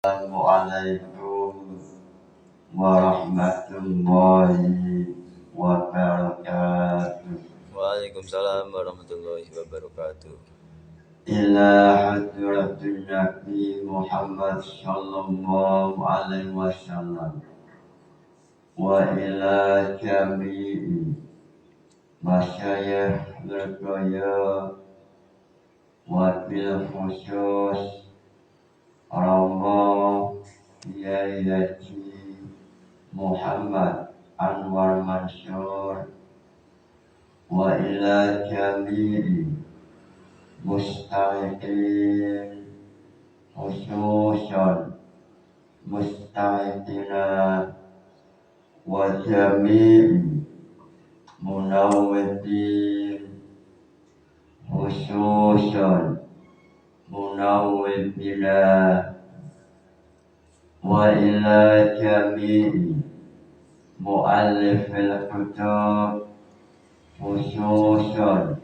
Assalamualaikum warahmatullahi wabarakatuh. Waalaikumsalam warahmatullahi wabarakatuh. Ila hadratin Nabi Muhammad sallallahu alaihi wasallam wa ila jami'i masyayikh bergaya wa bil khusus Romo Kiai Haji Muhammad Anwar Mansur wa ila jami'i mustahidin khususan mustahidina wa jami'i munawwidin khususan munawwidina wa ila jami'i mu'allifil kutub khususan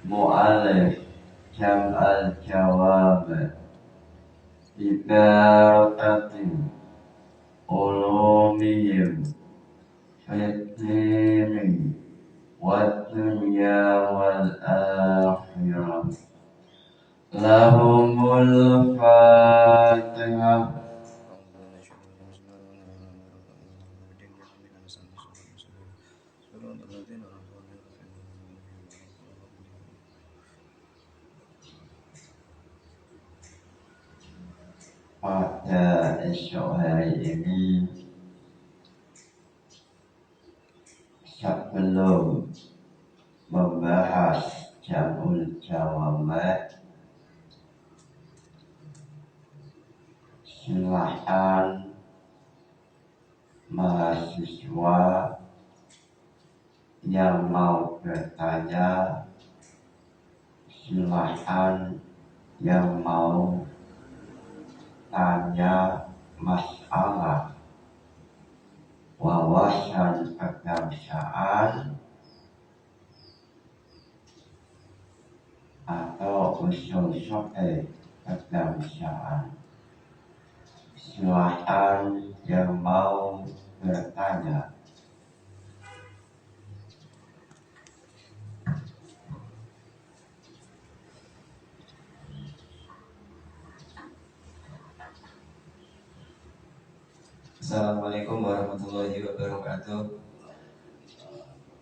mu'allif jam al-jawab ibarakatin ulumihim fitini wa dunya wal akhirah lahumul fatihah. Pada esok hari ini sebelum membahas jamul jawamat, silahkan mahasiswa yang mau bertanya, silahkan yang mau tanya masalah wawasan kebangsaan atau usul fikih kebangsaan. Silahkan yang mau bertanya. Assalamualaikum warahmatullahi wabarakatuh.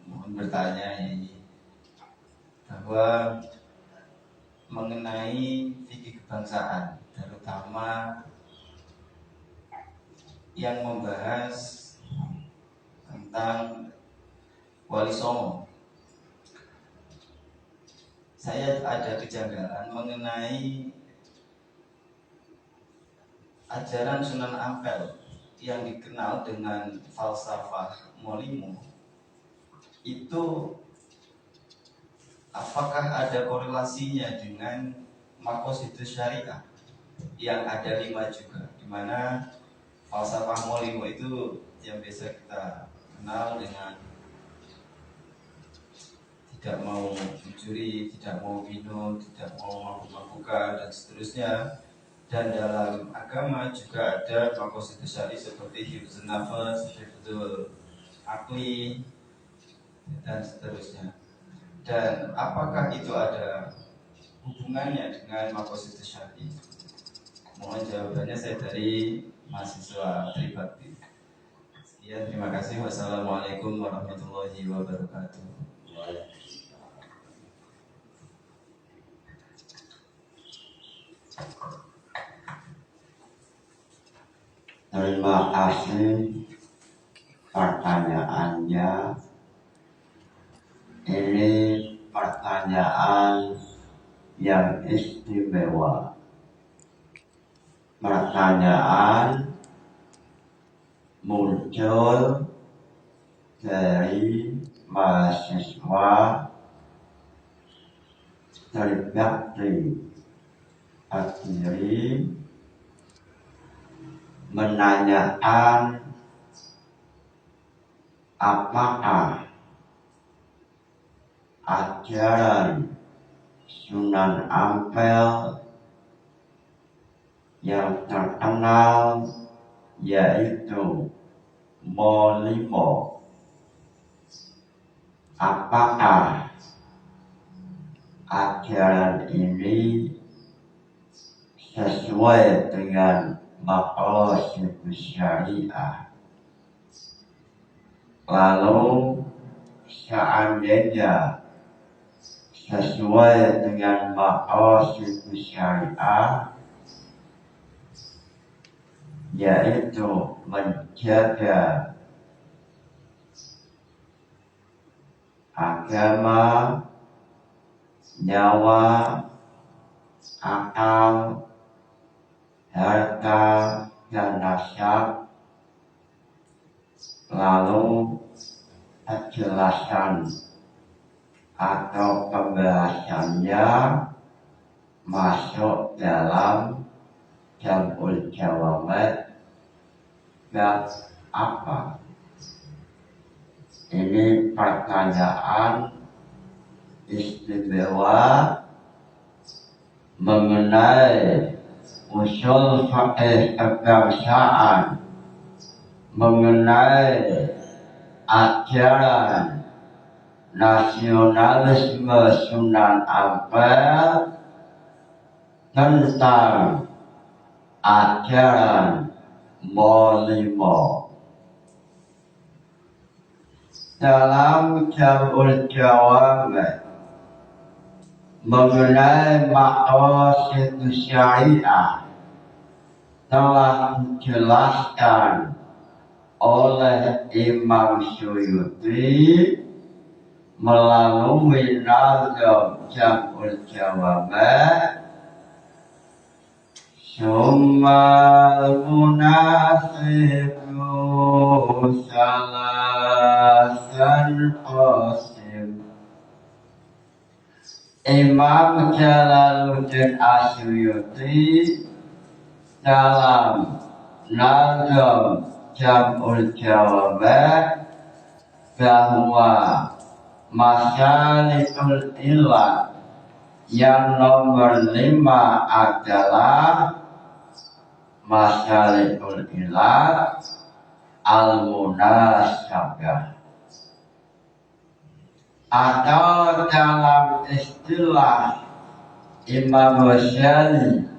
Mohon bertanya ini bahwa mengenai fikih kebangsaan, terutama yang membahas tentang Wali Songo. Saya ada kejanggalan mengenai ajaran Sunan Ampel yang dikenal dengan falsafah Molimo. Itu apakah ada korelasinya dengan Maqasidus Syariah yang ada 5 juga, di mana falsafah Molimo itu yang biasa kita kenal dengan tidak mau mencuri, tidak mau minum, tidak mau mabuk-mabukan dan seterusnya. Dan dalam agama juga ada Maqasidus Syariah seperti hifdzun nafas, hifdzul akli dan seterusnya. Dan apakah itu ada hubungannya dengan Maqasidus Syariah? Mohon jawabannya, saya dari mahasiswa Tribakti. Sekian, terima kasih. Wassalamualaikum warahmatullahi wabarakatuh. Terima kasih pertanyaannya. Ini pertanyaan yang istimewa. Pertanyaan muncul dari mahasiswa Tribakti Kediri menanyakan apakah ajaran Sunan Ampel yang terkenal yaitu Molimo. Apakah ajaran ini sesuai dengan maqasid syariah? Lalu seandainya sesuai dengan maqasid syariah, yaitu menjaga agama, nyawa, akal, harta, dan nasab. Lalu penjelasan atau pembahasannya masuk dalam Jam'ul Jawamid bab apa? Ini pertanyaan istimewa mengenai usul fikih kebangsaan, mengenai ajaran nasionalisme Sunan Ampel, tentang ajaran Molimo. Dalam Jam'ul Jawamid mengenai maqasid syariah telah dijelaskan oleh Imam Suyuti melalui nazam Jam'ul Jawamid. Summal munasibu salasan qasim. Imam Jalaluddin Asyuyuti dalam nazam Jam'ul Jawamid bahwa masalikul ilah yang nomor 5 adalah masalikul ilah al-munasabah, atau dalam istilah Imam Ghazali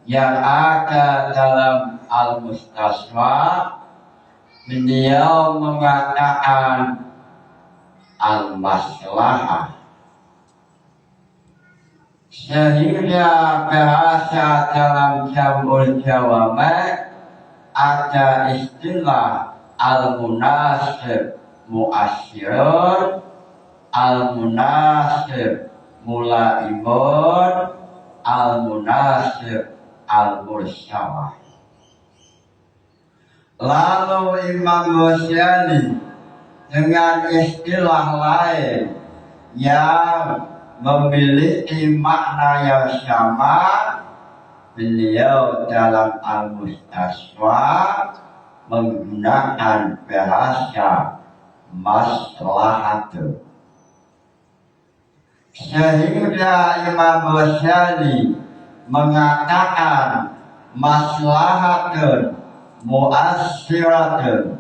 yang ada dalam Al-Mustasfa, beliau mengatakan al-maslahah. Sehingga bahasa dalam Jam'ul Jawamid ada istilah al-munasib mu'asyirun, al-munasib mulaimun, al-munasib al-mursyawah. Lalu Imam Ghazali dengan istilah lain yang memiliki makna yang sama, beliau dalam Al-Mustasfa menggunakan bahasa maslahatun. Sehingga Imam Ghazali mengatakan maslahatun mu'assiratun,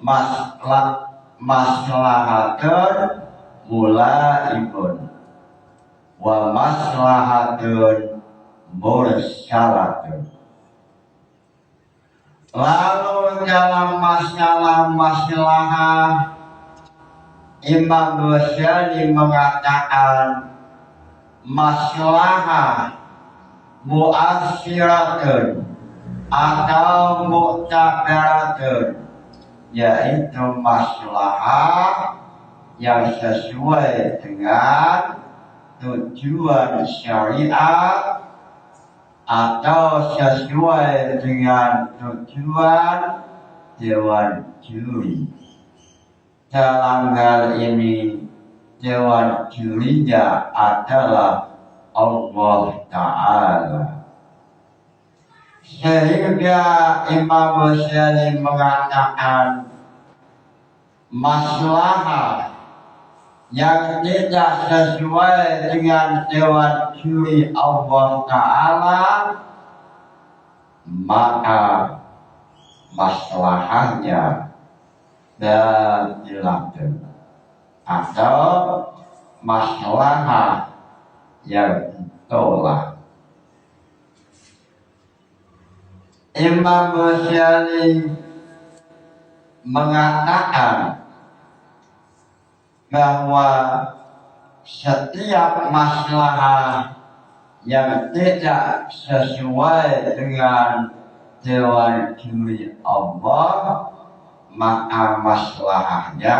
maslahatun mulaibun, wa maslahatun mursyalatun. Lalu dalam masalah Imam Ghazali mengatakan maslahah mu'assiratun atau mu'tabaratun, yaitu maslahah yang sesuai dengan tujuan syariat atau sesuai dengan tujuan dewan juri. Dalam hal ini dewan jurinya adalah Allah Ta'ala. Sehingga Imam Ghazali mengatakan maslahah yang tidak sesuai dengan dewan juri Allah Ta'ala maka masalahnya dan dilakukan atau masalah yang ditolak. Imam Ghazali mengatakan bahwa setiap masalah yang tidak sesuai dengan teori Allah, maka masalahnya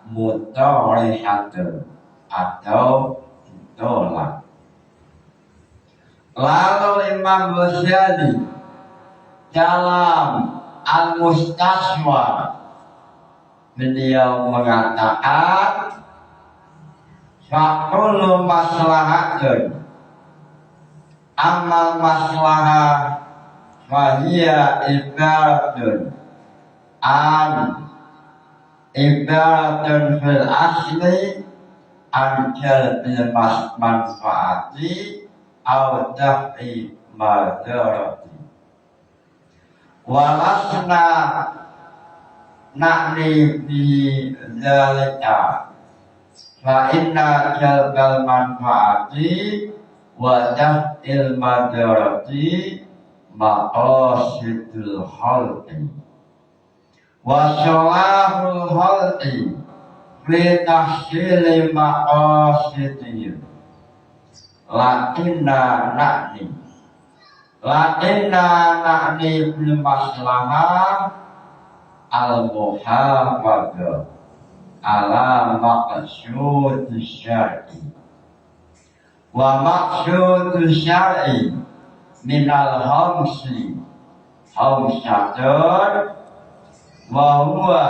mutarihatun atau ditolak. Lalu Imam Ghazali dalam Al-Mustaswa beliau mengatakan fakulu maslahatun amal maslahah fahiyya ibaratun ibaratun fil asli an jalbil manfaati au daf'i madarati walasna na'ni bi dzalika fa inna jalbal manfaati wa daf'il madarati maqasidul khalqi wa salahul khalqi fi tahsili maqasidihim lakinna na'ni bil maslahah al-muhafadzah ala maqsud syar'i wa maqsud syar'i minal hamsatun wa huwa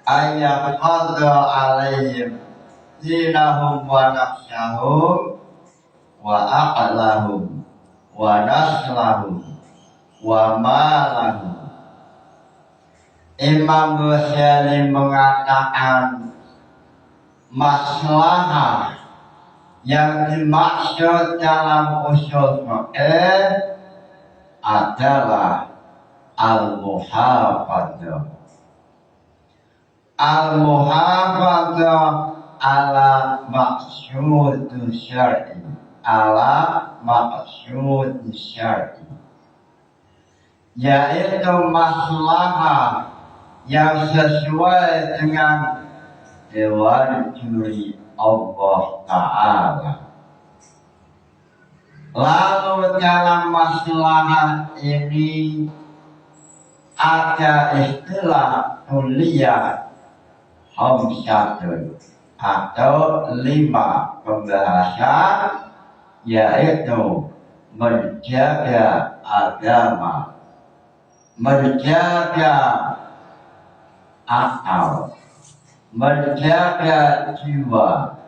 ayyaqadha alaihim dinahum wa nafsahum wa aqlahum wa naslahum wa malahum. Imam Ghazali mengatakan maslahah yang dimaksud dalam usul fiqh adalah al-muhafadzah. Al-muhafadzah ala maqsud syar'i, yaitu maslahah yang sesuai dengan dewan juri Allah Ta'ala. Lalu dalam masalah ini ada istilah kuliah hamsatun atau 5 pembahasan, yaitu menjaga agama, menjaga akal, menjaga jiwa,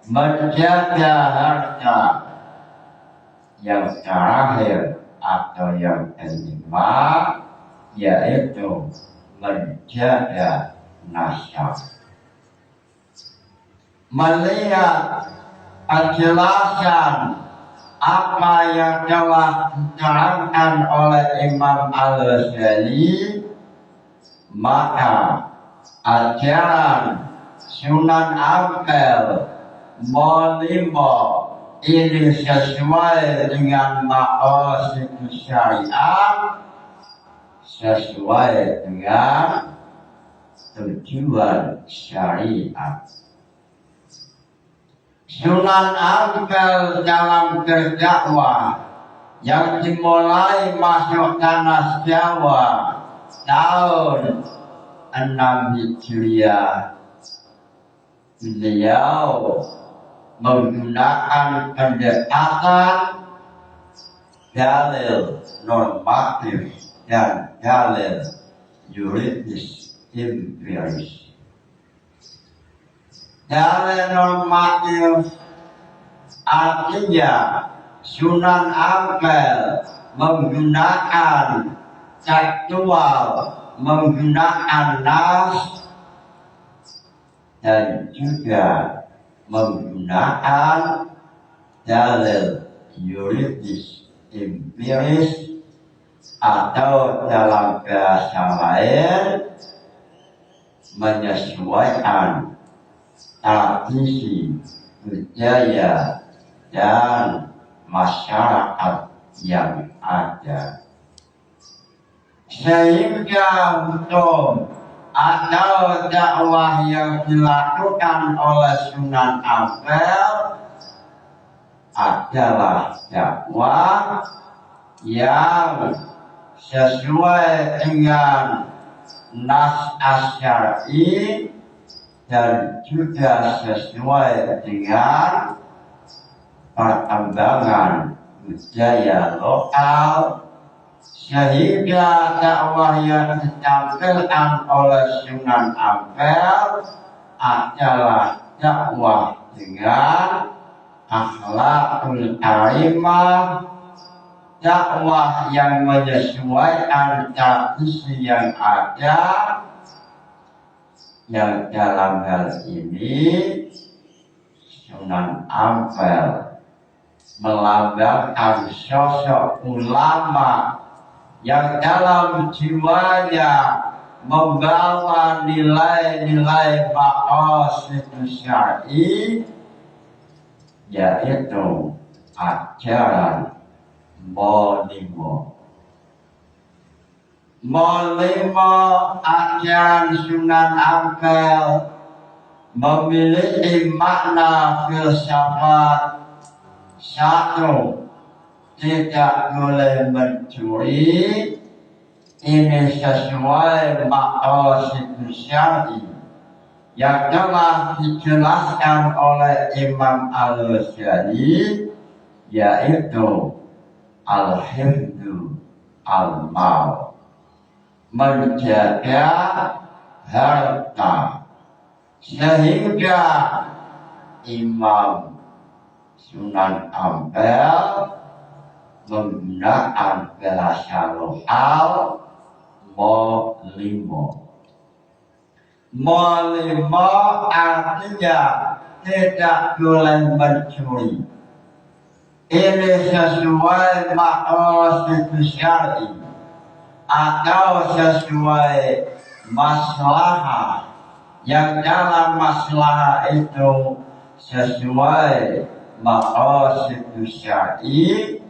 menjaga harta. Yang terakhir atau yang kelima yaitu menjaga nasab. Melihat penjelasan apa yang telah diterangkan oleh Imam Al-Ghazali, maka ajaran Sunan Ampel Molimo ini sesuai dengan maqasid syariat, sesuai dengan tujuan syariat. Sunan Ampel dalam berdakwah yang dimulai masuk tanah Jawa tahun 6 Hijriah, beliau menggunakan pendekatan dalil normatif dan dalil yuridis empiris. Dalil normatif artinya Sunan Ampel menggunakan tekstual, menggunakan nas, dan juga menggunakan dalil yuridis empiris atau dalam bahasa lain menyesuaikan tradisi budaya dan masyarakat yang ada, sehingga hukum atau dakwah yang dilakukan oleh Sunan Ampel adalah dakwah yang sesuai dengan nas asyari dan juga sesuai dengan perkembangan budaya lokal, sehingga dakwah yang ditampilkan oleh Sunan Ampel adalah dakwah dengan akhlakul karimah, dakwah yang menyesuaikan tradisi yang ada, yang dalam hal ini Sunan Ampel melambangkan sosok ulama yang dalam jiwanya membawa nilai-nilai maqasid syar'i, yaitu ajaran Molimo. Ajaran Sunan Ampel memiliki makna filsafat. Satu, tidak boleh mencuri, ini sesuai maqasid syar'i yang telah dijelaskan oleh Imam Al-Ghazali, yaitu al-hifdzu al-mal, menjaga harta, sehingga Imam Sunan Ampel menggunakan bahasa lokal molimo. Molimo artinya tidak boleh mencuri. Ini sesuai maqasid syar'i atau sesuai maslahah, yang dalam maslahah itu sesuai maqasid syar'i,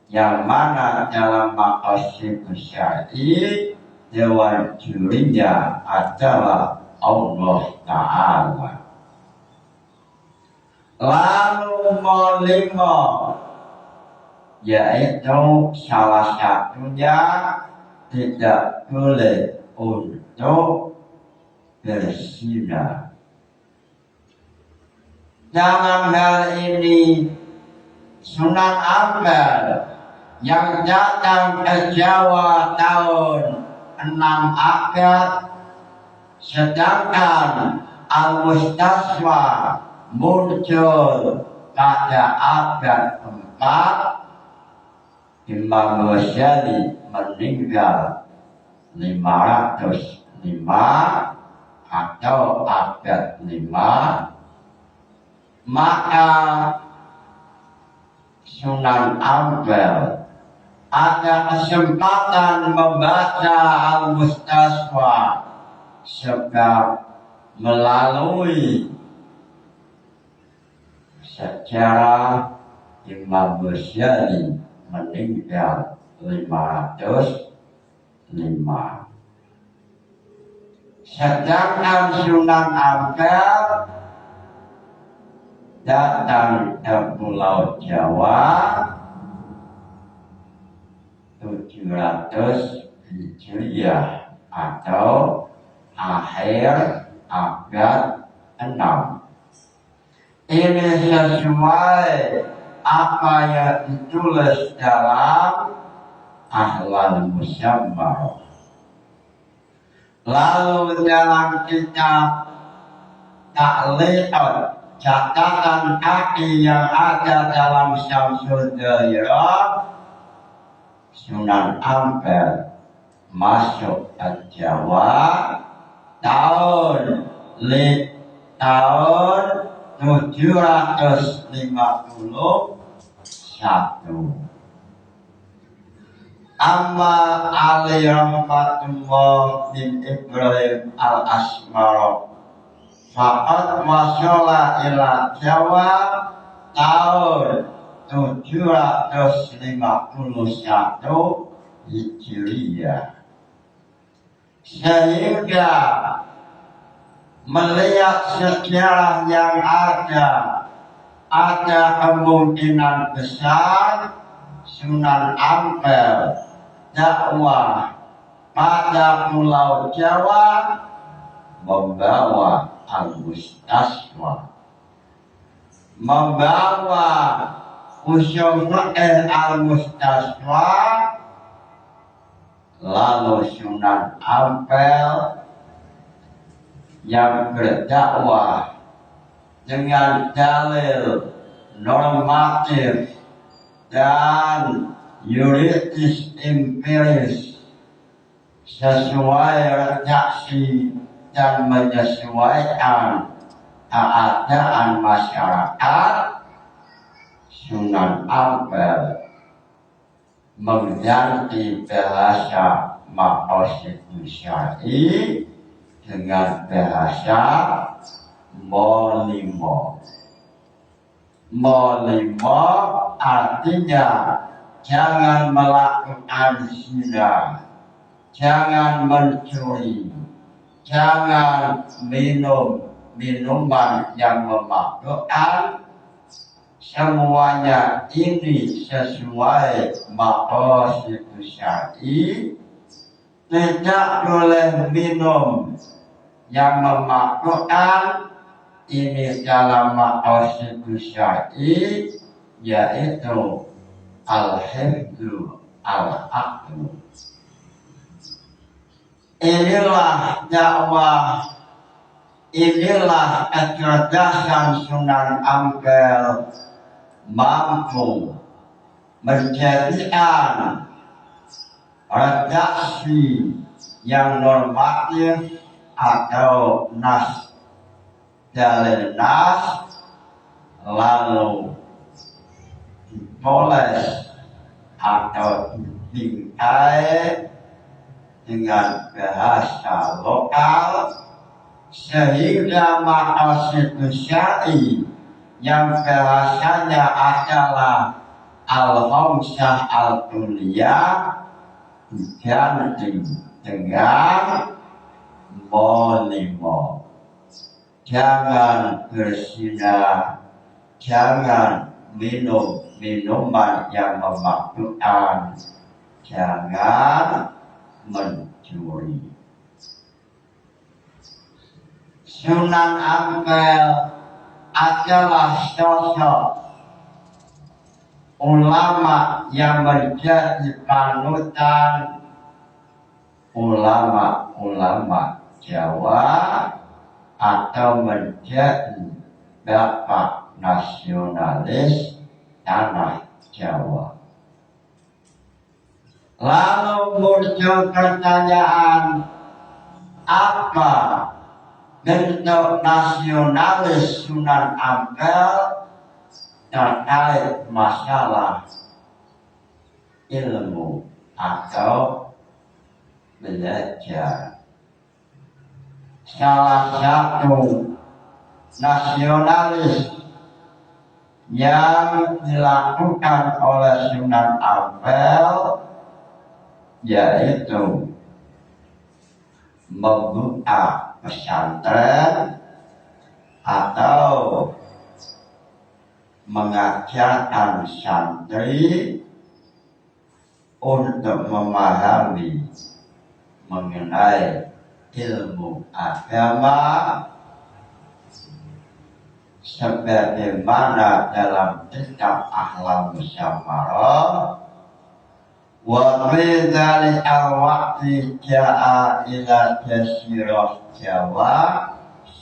yang mana dalam maqasid syar'i dewan jurinya adalah Allah Ta'ala. Lalu molimo, yaitu salah satunya tidak boleh untuk berzina. Dalam hal ini Sunan Ampel yang datang ke Jawa tahun 6 abad, sedangkan Al-Mustasfa muncul pada abad 4, Imam Ghazali meninggal 505 atau abad 5, maka Sunan Ampel ada kesempatan membaca Al-Mustasfa, sebab melalui sejarah Imam Ghazali meninggal 505. Sedangkan Sunan Ampel datang ke Pulau Jawa 700 Hijriah atau akhir abad 6. Ini sesuai apa yang ditulis dalam Ahlal Musammar. Lalu dalam kitab Ta'liqat, catatan kaki yang ada dalam Syamsul Dairah, Sunan Ampel masuk ke Jawa tahun 751. Amma alaihi rahmatullah bin Ibrahim al-Asmara faqad wasala ila Jawa tahun 751 Hijriah, sehingga melihat sejarah yang ada kemungkinan besar Sunan Ampel dakwah pada Pulau Jawa membawa al-Mustaswa, membawa usul al-Mustaswa, lalu Sunan Ampel yang berdakwah dengan dalil normatif dan yuridis empiris sesuai redaksi dan menyesuaikan keadaan masyarakat. Sunan Ampel mengganti bahasa maqasid syar'i dengan bahasa molimo. Molimo artinya jangan melakukan zina, jangan mencuri, jangan minum minuman yang memabukkan. Semuanya ini sesuai maqasid syar'i. Tidak boleh minum yang memabukkan. Ini dalam maqasid syar'i, yaitu al-hifdzu al-aqlu. Inilah dakwah, inilah kecerdasan Sunan Ampel mampu menjadikan redaksi yang normatif atau nas, dalil nas, lalu ditulis atau dibingkai dengan bahasa lokal, sehingga maqasid syar'i yang bahasanya adalah al-khamsah al-kulliyah diganti dengan molimo. Jangan berzina, jangan minum minuman yang memabukkan, jangan mencuri. Sunan Ampel adalah sosok ulama yang menjadi panutan ulama-ulama Jawa atau menjadi bapak nasionalis tanah Jawa. Lalu muncul pertanyaan, apa bentuk nasionalis Sunan Ampel terkait masalah ilmu atau belajar? Salah satu nasionalis yang dilakukan oleh Sunan Ampel yaitu membuka pesantren atau mengajarkan santri untuk memahami mengenai ilmu agama sebagaimana dalam kitab Ahlamus Samarah. Wa fi dzalikal waqti ja'a ila jazirah Jawa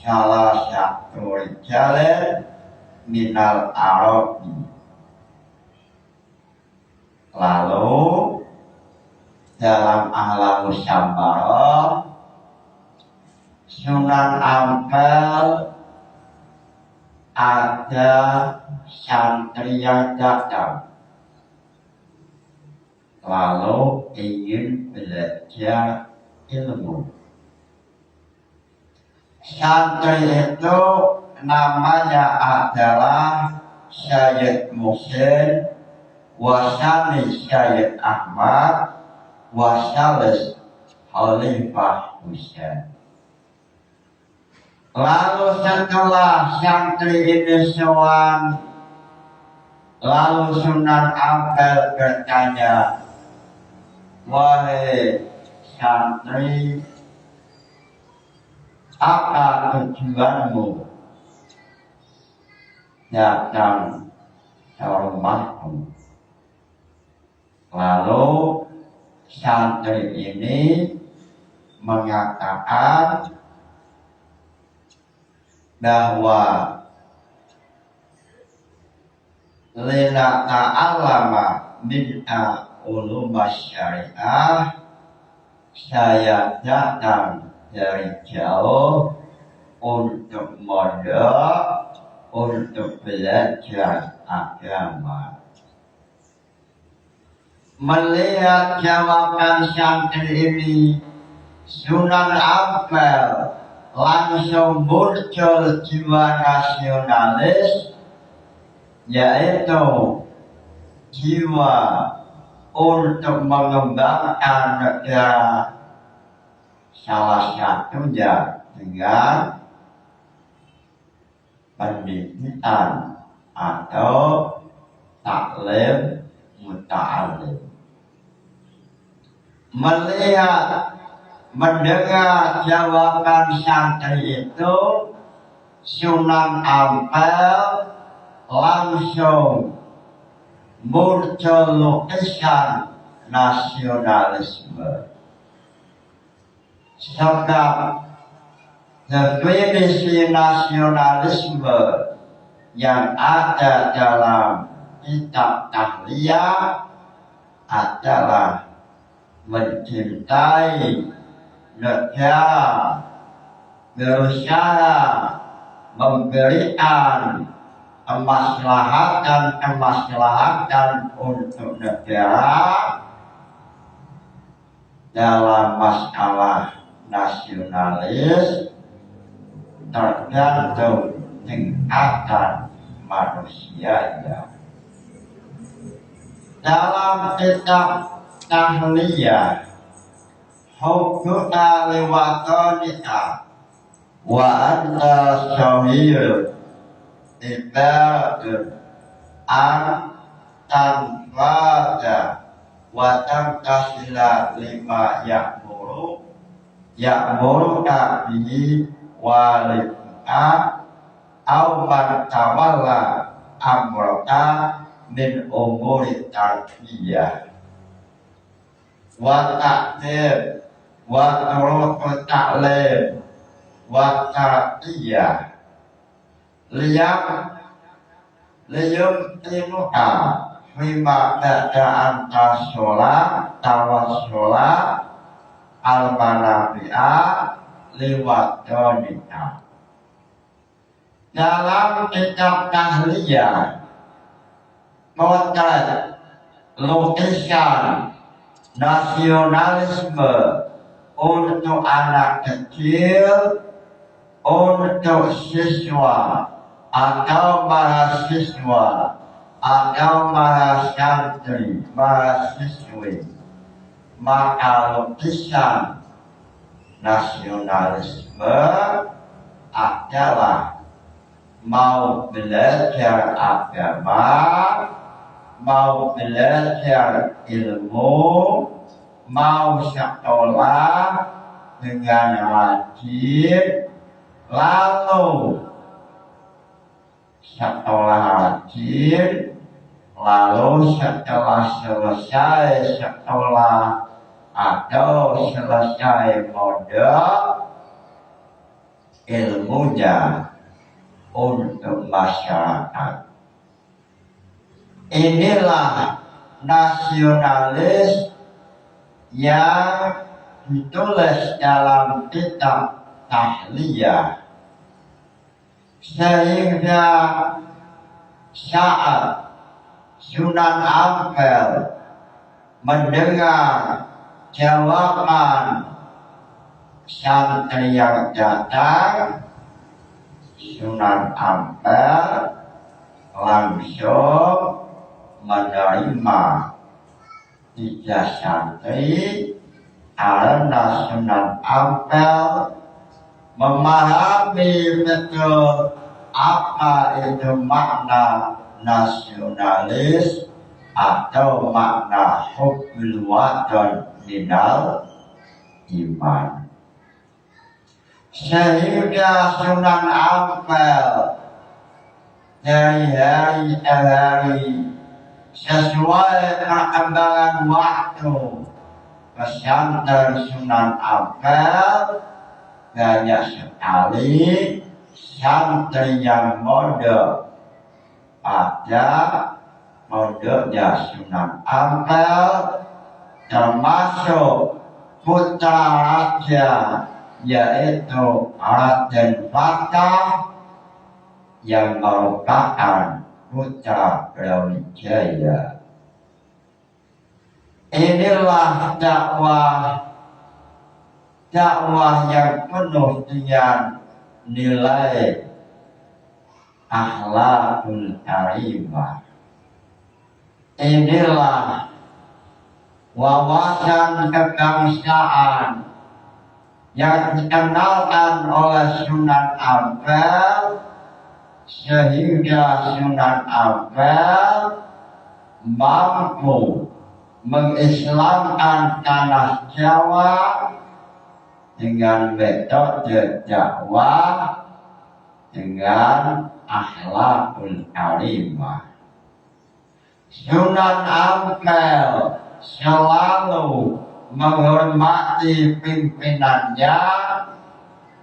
salah satu rijalin minal Arabi. Lalu dalam Ahlamus Samarah Sunan Ampel ada santri yang datang lalu ingin belajar ilmu. Santri itu namanya adalah Syed Muhsin, Wasani Syed Ahmad, Wasalis Khalifah Husain. Lalu setelah santri ini sowan, lalu Sunan Ampel bertanya, wahai santri, apa tujuanmu datang ke rumahku? Lalu santri ini mengatakan bahwa lina ta'allama min'a ulumah syariah, saya datang dari jauh untuk mondok, untuk belajar agama. Melihat jawaban santri ini, Sunan Ampel langsung muncul jiwa nasionalis, yaitu jiwa untuk mengembangkan negara, salah satunya dengan pendidikan atau taklim muta'alim. Melihat, mendengar jawaban santri itu, Sunan Ampel langsung muncul lukisan nasionalisme. Sebab definisi nasionalisme yang ada dalam kitab Tahliyah adalah mencintai negara, berusaha memberikan kemaslahatan untuk negara dalam masalah nasionalis tergantung tingkatan manusianya. Dalam kitab Tahliyah, Hukuna liwatonika wa anta syahir ibadun an tanfada wa tamtasila lima ya'muruka bihi walika au man tawalla amraka min umuri tarbiyah wa ta'dib wa turuq ta'lim wa tarbiyah liyum tinuka fima ba'da anta sholat tawassolat al-manafi'ah liwatonika. Dalam kitab Tahliyah, potret lukisan nasionalisme untuk anak kecil, untuk siswa atau mahasiswa atau mahasantri, mahasiswi, maka lukisan nasionalisme adalah mau belajar agama, mau belajar ilmu, mau sekolah dengan rajin, lalu setelah rajin, lalu setelah selesai sekolah atau selesai mondok, ilmunya untuk masyarakat. Inilah nasionalis yang ditulis dalam kitab Tahliyah, sehingga saat Sunan Ampel mendengar jawaban santri yang datang, Sunan Ampel langsung menerima tiga santri karena Sunan Ampel memahami betul apa itu makna nasionalis atau makna hubbul watan minal iman. Sehingga Sunan Ampel dari hari ke hari sesuai perkembangan waktu, pesantren Sunan Ampel banyak sekali santri yang mondok pada mondoknya Sunan Ampel, termasuk putra raja yaitu Raden Fatah yang merupakan putra Brawijaya. Inilah dakwah yang penuh dengan nilai akhlakul karimah. Inilah wawasan kebangsaan yang dikenalkan oleh Sunan Ampel, sehingga Sunan Ampel mampu mengislamkan tanah Jawa dengan metode dakwah dengan akhlakul karimah. Sunan Ampel selalu menghormati pimpinannya.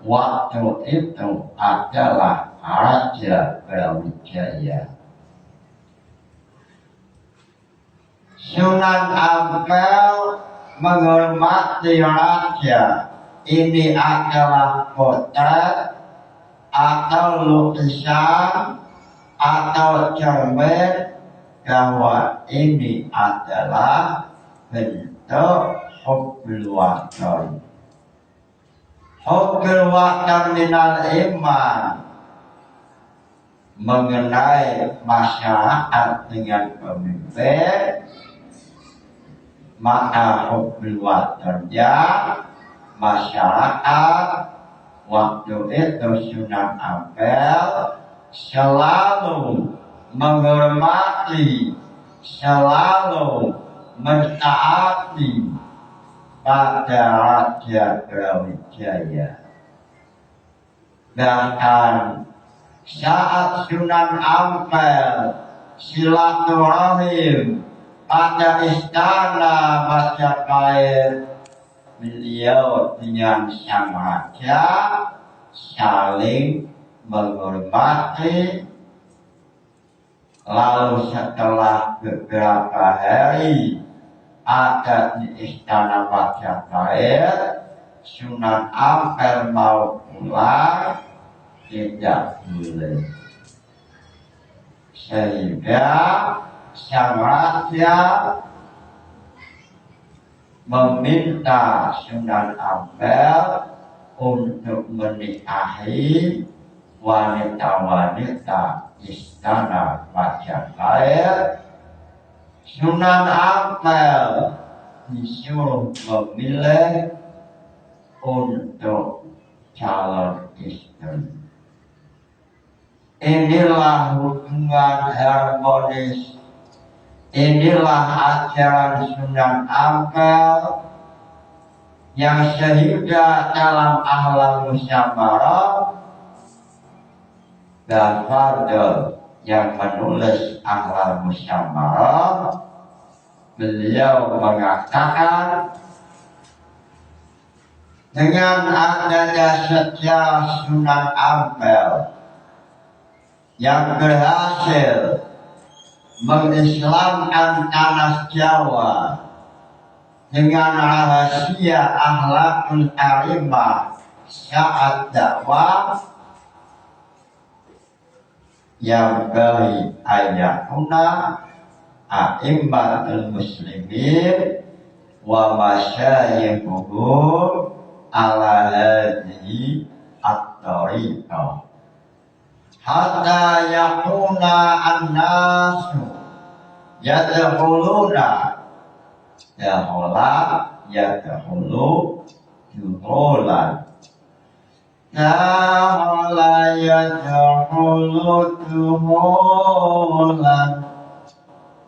Waktu itu adalah Raja Brawijaya. Sunan Ampel menghormati raja. Ini adalah potret atau lukisan atau cermin bahwa ini adalah bentuk hubbul watan. Hubbul watan minal iman, mengenai masyarakat dengan pemimpin, maka hubbul watannya masyarakat waktu itu Sunan Ampel selalu menghormati, selalu mentaati pada Raja Brawijaya. Bahkan saat Sunan Ampel silaturahim pada istana Majapahit, beliau dengan sang raja saling menghormati. Lalu setelah beberapa hari ada di istana Majapahit, Sunan Ampel mau pulang, tidak boleh. Sehingga sang raja meminta Sunan Ampel untuk menikahi wanita-wanita istana Majapahit. Sunan Ampel disuruh memilih untuk calon istri. Inilah hubungan harmonis, inilah ajaran Sunan Ampel yang sehingga dalam akhlak musyawarah dan Fadl yang menulis akhlak musyawarah, beliau mengatakan dengan adanya sejarah Sunan Ampel yang berhasil mengislamkan tanah Jawa dengan rahasia akhlakul karimah saat dakwah, yang beri ayatuna a'immatul muslimin wa masyayikhum ala hadhihi at-tariqah hatta yakuna an-nasu yadkhuluna yadkhulu juhulan la yadkhulu juhulan.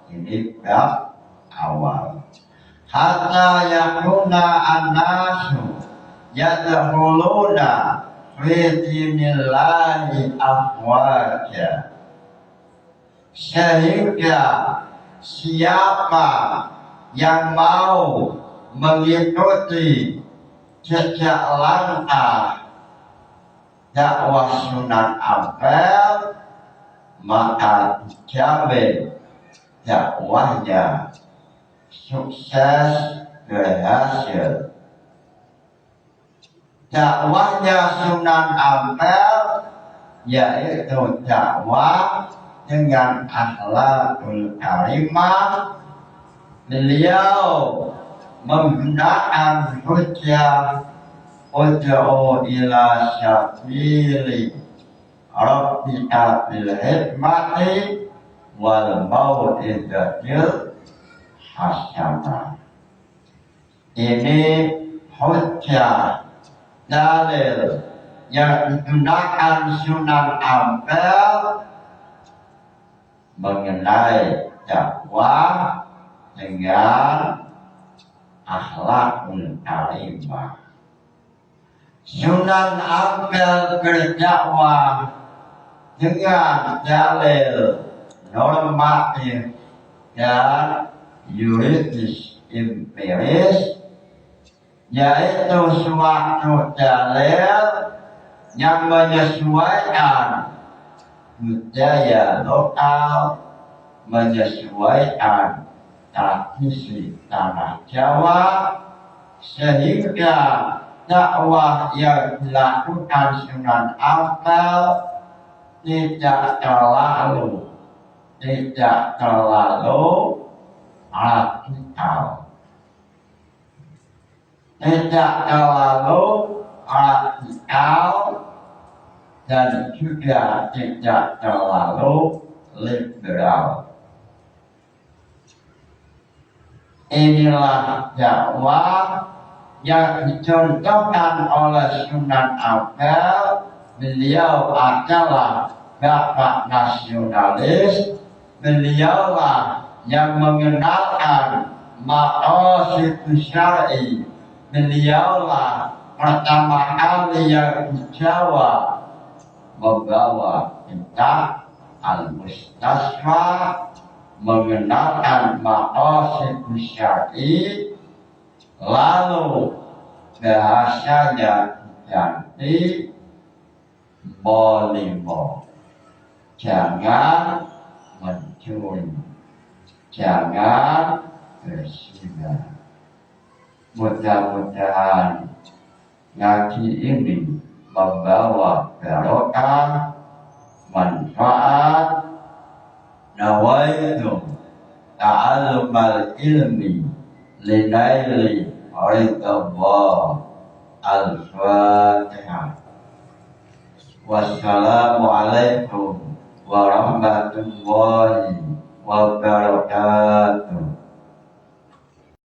Ini bab awal. Hatta yakuna an-nasu yadkhuluna fi dinillahi afwaja. Sehingga siapa yang mau mengikuti jejak langkah dakwah Sunan Ampel, maka dijamin dakwahnya sukses berhasil. Dakwahnya Sunan Ampel yaitu dakwah dengan akhlakul karimah. Beliau menggunakan hujjah ud'u ila syafili rabbika bil hikmati wal mau'izatil hasanah. Ini hujjah dalil yang digunakan Sunan Ampel mengenai dakwah dengan akhlakul karimah. Sunan Ampel berdakwah dengan dalil normatif dan yuridis empiris, yaitu suatu dalil yang menyesuaikan budaya lokal, menyesuaikan tradisi tanah Jawa, sehingga dakwah yang dilakukan Sunan Ampel tidak terlalu radikal, dan juga tidak terlalu liberal. Inilah dakwah yang dicontohkan oleh Sunan Ampel. Beliau adalah bapak nasionalis. Beliaulah yang mengenalkan maqasidus syar'i. Beliaulah pertama kali yang di Jawa membawa kitab Al-Mustasfa, mengenalkan maqasidus syar'i, lalu bahasanya diganti molimo. Jangan mencuri, jangan berzina. Mudah-mudahan ngaji ini membawa barokah, manfaat. Nawaitu ta'allumal ilmi linaili ridallah. Al-Fatihah. Wassalamualaikum warahmatullahi wabarakatuh.